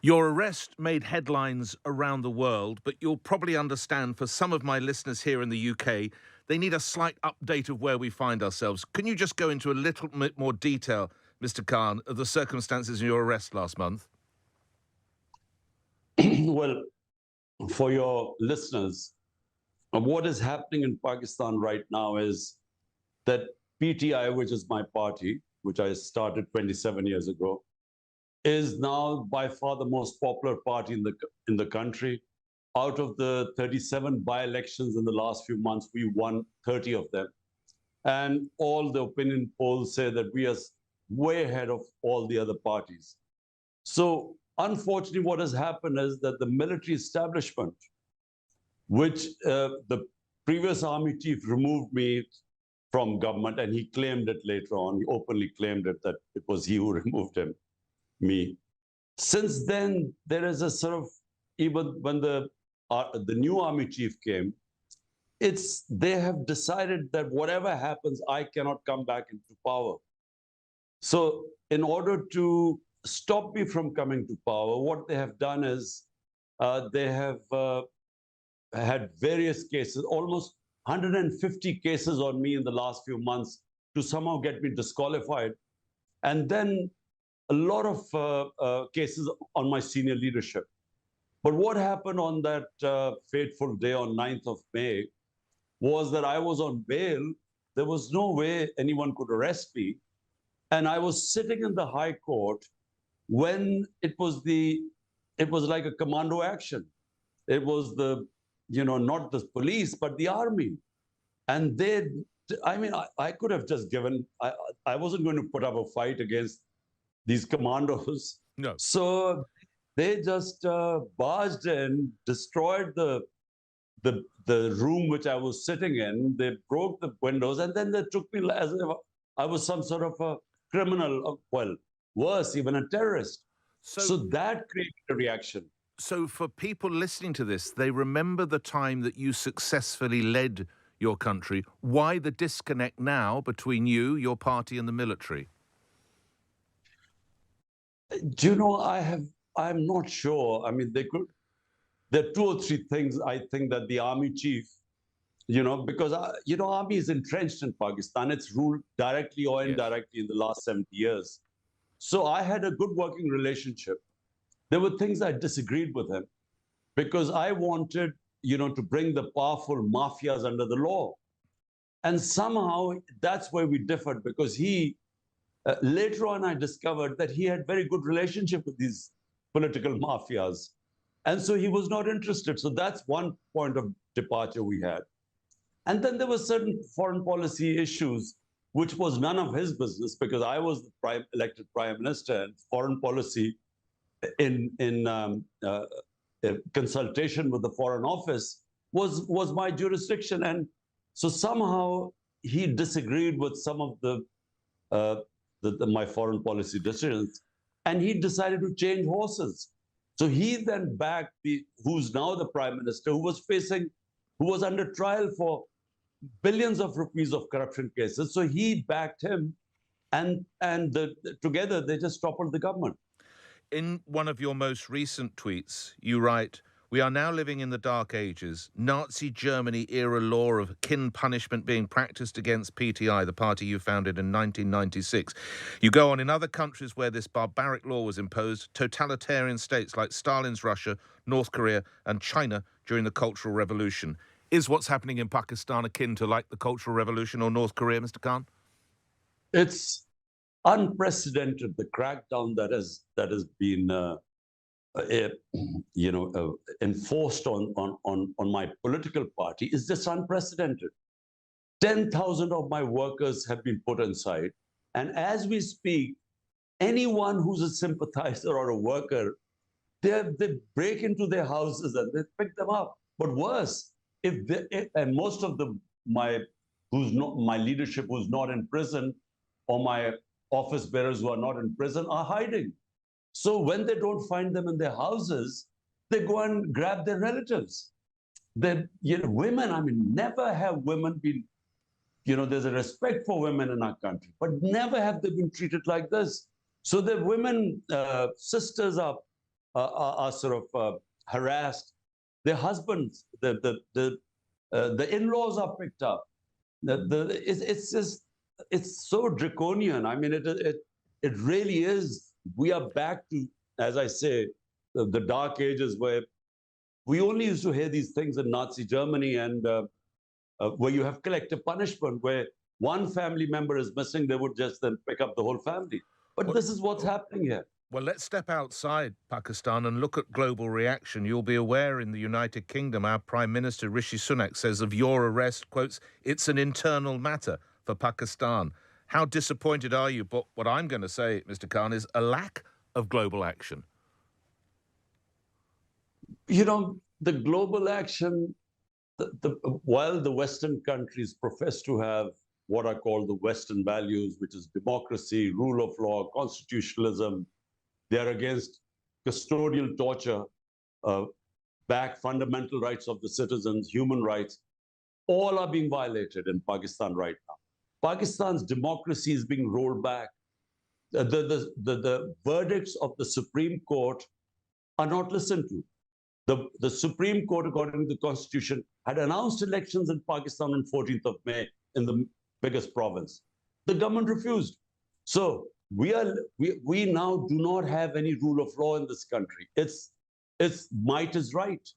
Your arrest made headlines around the world, but you'll probably understand for some of my listeners here in the UK, they need a slight update of where we find ourselves. Can you just go into a little bit more detail, Mr. Khan, of the circumstances in your arrest last month? Well, for your listeners, what is happening in Pakistan right now is that PTI, which is my party, which I started 27 years ago, is now by far the most popular party in the country. Out of the 37 by-elections in the last few months, we won 30 of them. And all the opinion polls say that we are way ahead of all the other parties. So unfortunately, what has happened is that the military establishment, which the previous army chief removed me from government, and he claimed it later on, he openly claimed it, that it was he who removed me. Since then, there is a sort of, even when the new army chief came, they have decided that whatever happens, I cannot come back into power. So in order to stop me from coming to power, what they have done is they have had various cases, almost 150 cases on me in the last few months to somehow get me disqualified. And then a lot of cases on my senior leadership. But what happened on that fateful day on 9th of May was that I was on bail. There was no way anyone could arrest me. And I was sitting in the High Court when it was like a commando action. It was not the police, but the army. And I could have just I wasn't going to put up a fight against these commandos. No. So they just barged in, destroyed the room which I was sitting in. They broke the windows, and then they took me as if I was some sort of a criminal, well, worse, even a terrorist. So that created a reaction. So for people listening to this, they remember the time that you successfully led your country. Why the disconnect now between you, your party, and the military? Do you know, I'm not sure. I mean, there are two or three things I think that the army chief, because, army is entrenched in Pakistan. It's ruled directly or indirectly in the last 70 years. So I had a good working relationship. There were things I disagreed with him because I wanted, to bring the powerful mafias under the law. And somehow that's where we differed, because later on, I discovered that he had very good relationship with these political mafias. And so he was not interested. So that's one point of departure we had. And then there were certain foreign policy issues, which was none of his business, because I was the elected prime minister, and foreign policy in consultation with the Foreign Office was my jurisdiction. And so somehow he disagreed with some of my foreign policy decisions, and he decided to change horses. So he then backed who's now the prime minister, who was under trial for billions of rupees of corruption cases. So he backed him, and together they just toppled the government. In one of your most recent tweets, you write, "We are now living in the dark ages. Nazi Germany era law of kin punishment being practiced against PTI, the party you founded in 1996. You go on, in other countries where this barbaric law was imposed, totalitarian states like Stalin's Russia, North Korea, and China during the Cultural Revolution. Is what's happening in Pakistan akin to like the Cultural Revolution or North Korea, Mr. Khan?" It's unprecedented, the crackdown that has been enforced on my political party is just unprecedented. 10,000 of my workers have been put inside. And as we speak, anyone who's a sympathizer or a worker, they break into their houses and they pick them up. But worse, and most of my leadership who's not in prison, or my office bearers who are not in prison, are hiding. So when they don't find them in their houses, they go and grab their relatives. Women, never have women been, there's a respect for women in our country, but never have they been treated like this. So the women, sisters are are sort of harassed. Their husbands, the in-laws are picked up. It's just, it's so draconian. I mean, it really is. We are back to, as I say, the dark ages where we only used to hear these things in Nazi Germany, and where you have collective punishment, where one family member is missing, they would just then pick up the whole family. But this is what's happening here. Well, let's step outside Pakistan and look at global reaction. You'll be aware in the United Kingdom, our Prime Minister Rishi Sunak says of your arrest, quotes, "It's an internal matter for Pakistan." How disappointed are you? But what I'm going to say, Mr. Khan, is a lack of global action. You know, the global action, while the Western countries profess to have what are called the Western values, which is democracy, rule of law, constitutionalism, they are against custodial torture, back fundamental rights of the citizens, human rights, all are being violated in Pakistan right now. Pakistan's democracy is being rolled back. The verdicts of the Supreme Court are not listened to. The Supreme Court, according to the Constitution, had announced elections in Pakistan on 14th of May in the biggest province. The government refused. So we now do not have any rule of law in this country. It's might is right.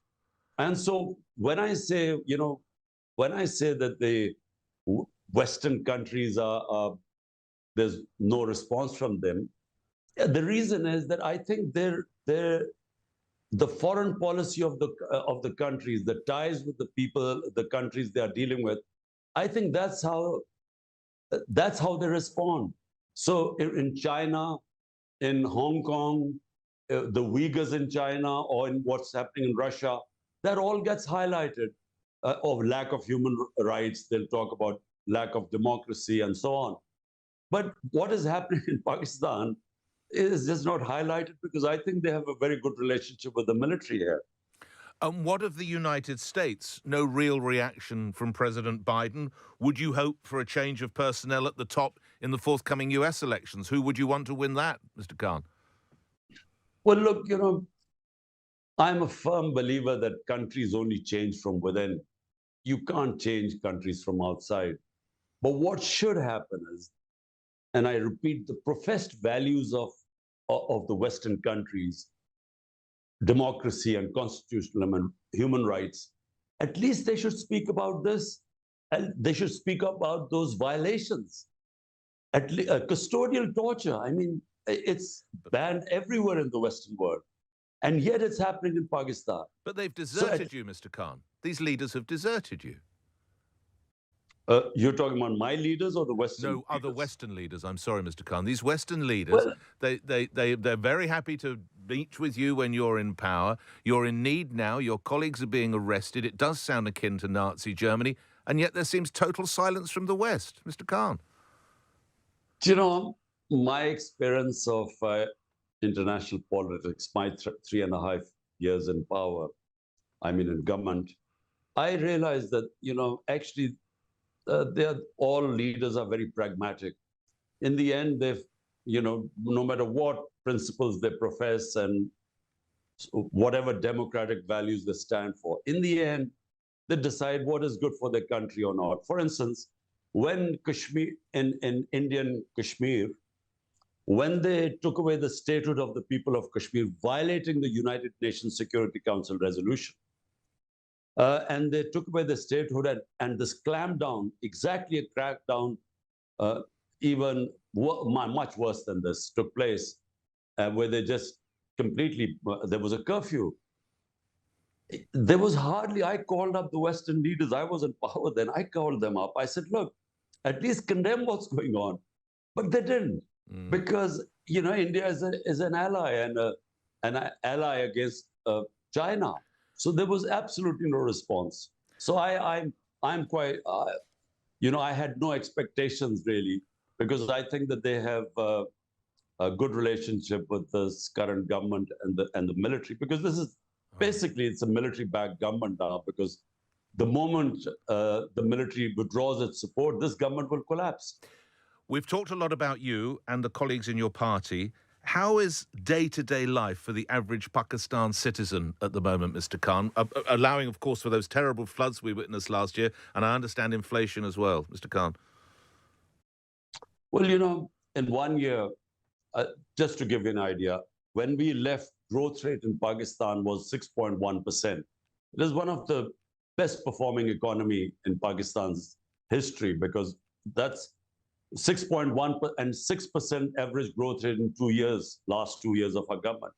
And so when I say, you know, when I say that the Western countries there's no response from them, the reason is that I think the foreign policy of the countries, the ties with the people, the countries they are dealing with, I think that's how they respond. So in China, in Hong Kong, the Uyghurs in China, or in what's happening in Russia, that all gets highlighted of lack of human rights. They'll talk about lack of democracy and so on. But what is happening in Pakistan is just not highlighted, because I think they have a very good relationship with the military here. And what of the United States? No real reaction from President Biden. Would you hope for a change of personnel at the top in the forthcoming US elections? Who would you want to win that, Mr. Khan? Well, look, you know, I'm a firm believer that countries only change from within. You can't change countries from outside. But what should happen is, and I repeat, the professed values of the Western countries, democracy and constitutional and human rights, at least they should speak about this, and they should speak about those violations. At least custodial torture, I mean, it's banned everywhere in the Western world, and yet it's happening in Pakistan. But they've deserted you, Mr. Khan. These leaders have deserted you. You're talking about my leaders or the Western leaders? No, other Western leaders. I'm sorry, Mr. Khan. These Western leaders, well, they're very happy to meet with you when you're in power. You're in need now. Your colleagues are being arrested. It does sound akin to Nazi Germany, and yet there seems total silence from the West, Mr. Khan. Do you know, my experience of international politics, my 3.5 years in power, I mean in government, I realized that, you know, actually, all leaders are very pragmatic. In the end, they've, you know, no matter what principles they profess and whatever democratic values they stand for, in the end, they decide what is good for their country or not. For instance, when Kashmir, in Indian Kashmir, when they took away the statehood of the people of Kashmir, violating the United Nations Security Council resolution, and they took away the statehood, and this clampdown, exactly a crackdown, even much worse than this, took place, where they just completely, there was a curfew. There was hardly, I called up the Western leaders, I was in power then, I called them up. I said, look, at least condemn what's going on. But they didn't, because, you know, India is an ally, and an ally against China. So there was absolutely no response. So I'm quite, you know, I had no expectations really, because I think that they have a good relationship with this current government and the military, because this is basically, it's a military-backed government now, because the moment the military withdraws its support, this government will collapse. We've talked a lot about you and the colleagues in your party How is day-to-day life for the average Pakistan citizen at the moment, Mr. Khan? Allowing, of course, for those terrible floods we witnessed last year, and I understand inflation as well, Mr. Khan. Well, in 1 year, just to give you an idea, when we left, growth rate in Pakistan was 6.1%. It is one of the best performing economy in Pakistan's history because that's 6.1 and 6% average growth rate in 2 years, last 2 years of our government.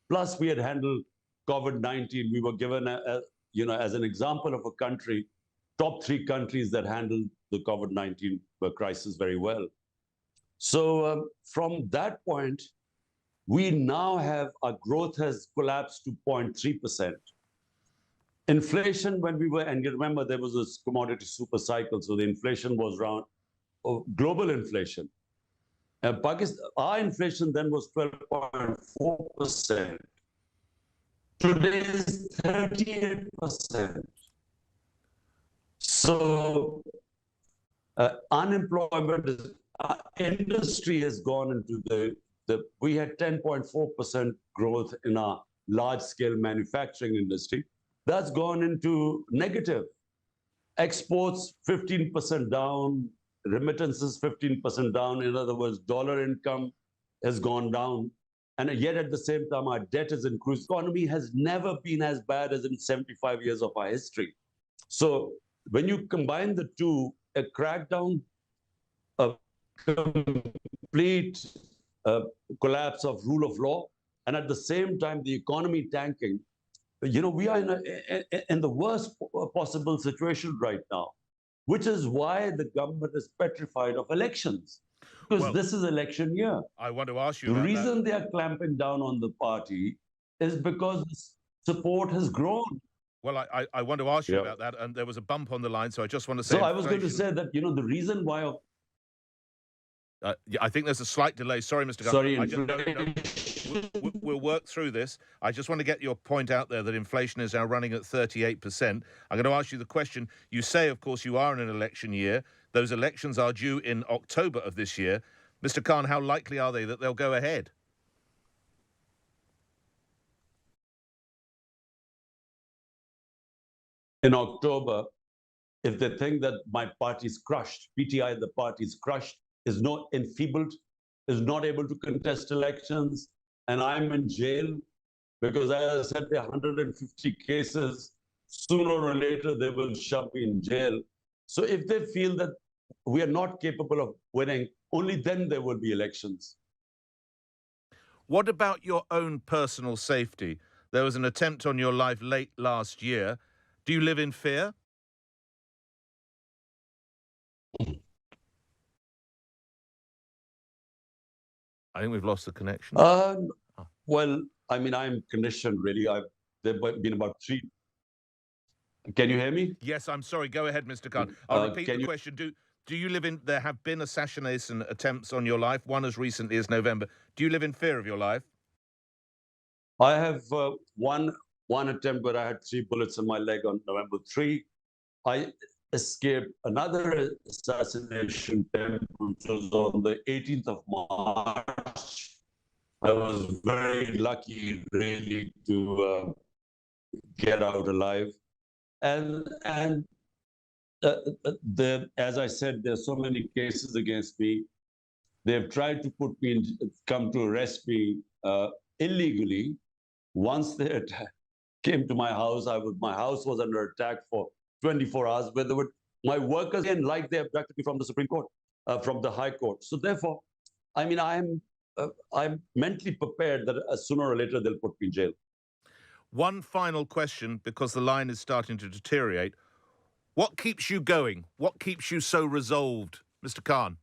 Plus, we had handled COVID-19. We were given, as an example of a country, top 3 countries that handled the COVID-19 crisis very well. So from that point, we now have our growth has collapsed to 0.3%. Inflation, when we were, and you remember there was this commodity super cycle, so the inflation was around global inflation. Pakistan, our inflation then was 12.4%. Today is 38%. So unemployment is, industry has gone into we had 10.4% growth in our large-scale manufacturing industry. That's gone into negative. Exports 15% down, remittances 15% down. In other words, dollar income has gone down. And yet at the same time, our debt has increased. Economy has never been as bad as in 75 years of our history. So when you combine the two, a crackdown, a complete collapse of rule of law, and at the same time, the economy tanking, we are in the worst possible situation right now, which is why the government is petrified of elections, because this is election year. I want to ask you the about reason they are clamping down on the party is because support has grown. Well, I want to ask you about that, and there was a bump on the line, so I just want to say... So I was going to say that, the reason why... I think there's a slight delay. Sorry, Mr. Khan. Sorry, we'll work through this. I just want to get your point out there that inflation is now running at 38%. I'm going to ask you the question. You say, of course, you are in an election year. Those elections are due in October of this year. Mr. Khan, how likely are they that they'll go ahead? In October, if they think that my party is crushed, PTI, the party is crushed, is not enfeebled, is not able to contest elections, and I'm in jail because, as I said, there are 150 cases. Sooner or later, they will shove me in jail. So if they feel that we are not capable of winning, only then there will be elections. What about your own personal safety? There was an attempt on your life late last year. Do you live in fear? I think we've lost the connection. Well, I mean, I'm conditioned, really. There've been about 3... Can you hear me? Yes, I'm sorry. Go ahead, Mr. Khan. I'll repeat the question. Do you live in... There have been assassination attempts on your life, one as recently as November. Do you live in fear of your life? I have one attempt where I had 3 bullets in my leg on November 3. I escaped another assassination attempt, which was on the 18th of March. I was very lucky, really, to get out alive. And as I said, there's so many cases against me. They've tried to come to arrest me illegally. Once they came to my house, my house was under attack for 24 hours, where my workers, again, like they abducted me from the Supreme Court, from the High Court. So therefore, I mean, I'm mentally prepared that sooner or later they'll put me in jail. One final question, because the line is starting to deteriorate. What keeps you going? What keeps you so resolved, Mr. Khan?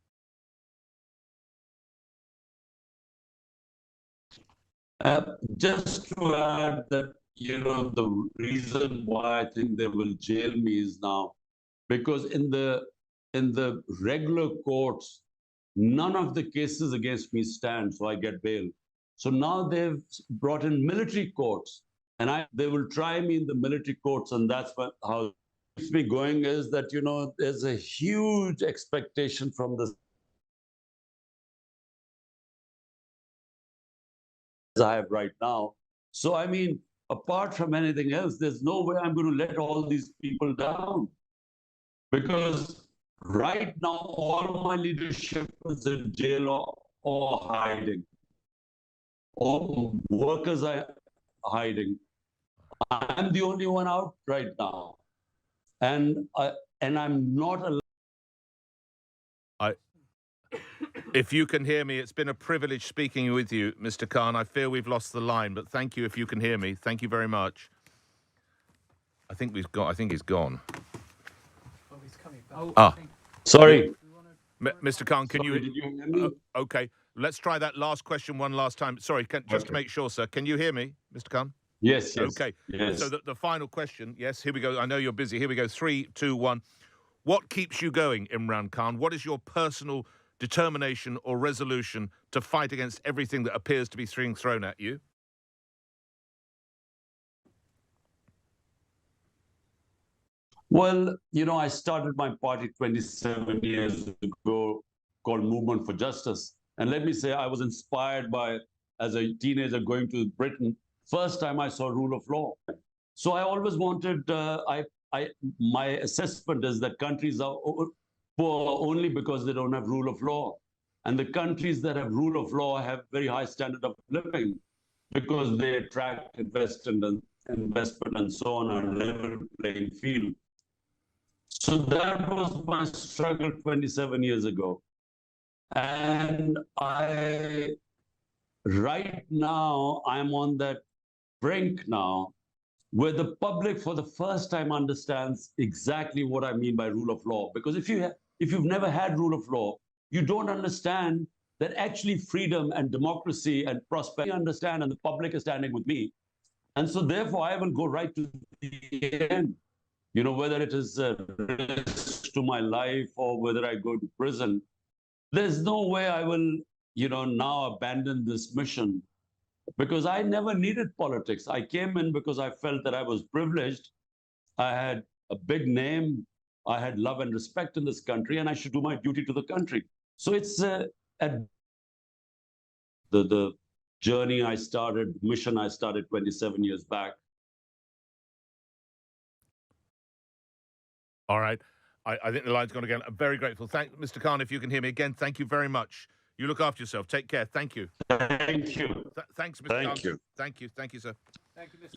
Just to add that, the reason why I think they will jail me is now because in the regular courts, none of the cases against me stand, so I get bail. So now they've brought in military courts, and they will try me in the military courts, and that's how it keeps me going, is that, there's a huge expectation from the I have right now. So, I mean, apart from anything else, there's no way I'm going to let all these people down. Because right now, all my leadership is in jail or hiding. All workers are hiding. I'm the only one out right now. And I'm not allowed. If you can hear me, it's been a privilege speaking with you, Mr. Khan. I fear we've lost the line, but thank you if you can hear me. Thank you very much. I think he's gone. Oh, he's coming back. Sorry. Mr. Khan, can Sorry, did you hear me? Okay, let's try that last question one last time. Sorry, just to make sure, sir. Can you hear me, Mr. Khan? Yes. Okay. Yes. So the final question. Yes, here we go. I know you're busy. Here we go. 3, 2, 1. What keeps you going, Imran Khan? What is your personal determination or resolution to fight against everything that appears to be being thrown at you? Well, I started my party 27 years ago called Movement for Justice. And let me say, I was inspired by, as a teenager going to Britain, first time I saw rule of law. So I always wanted, my assessment is that countries are poor only because they don't have rule of law. And the countries that have rule of law have very high standard of living because they attract investment and so on a level playing field. So that was my struggle 27 years ago. And right now, I'm on that brink now where the public for the first time understands exactly what I mean by rule of law. Because if you've never had rule of law, you don't understand that actually freedom and democracy and prosperity understand, and the public is standing with me. And so therefore, I will go right to the end. Whether it is a risk to my life or whether I go to prison, there's no way I will, now abandon this mission because I never needed politics. I came in because I felt that I was privileged. I had a big name. I had love and respect in this country, and I should do my duty to the country. So it's the journey I started, mission I started 27 years back. All right. I think the line's gone again. I'm very grateful. Thank Mr. Khan, if you can hear me again. Thank you very much. You look after yourself. Take care. Thank you. Thank you. Thanks, Mr. Thank Khan. you. Thank you. Thank you, sir. Thank you, Mr.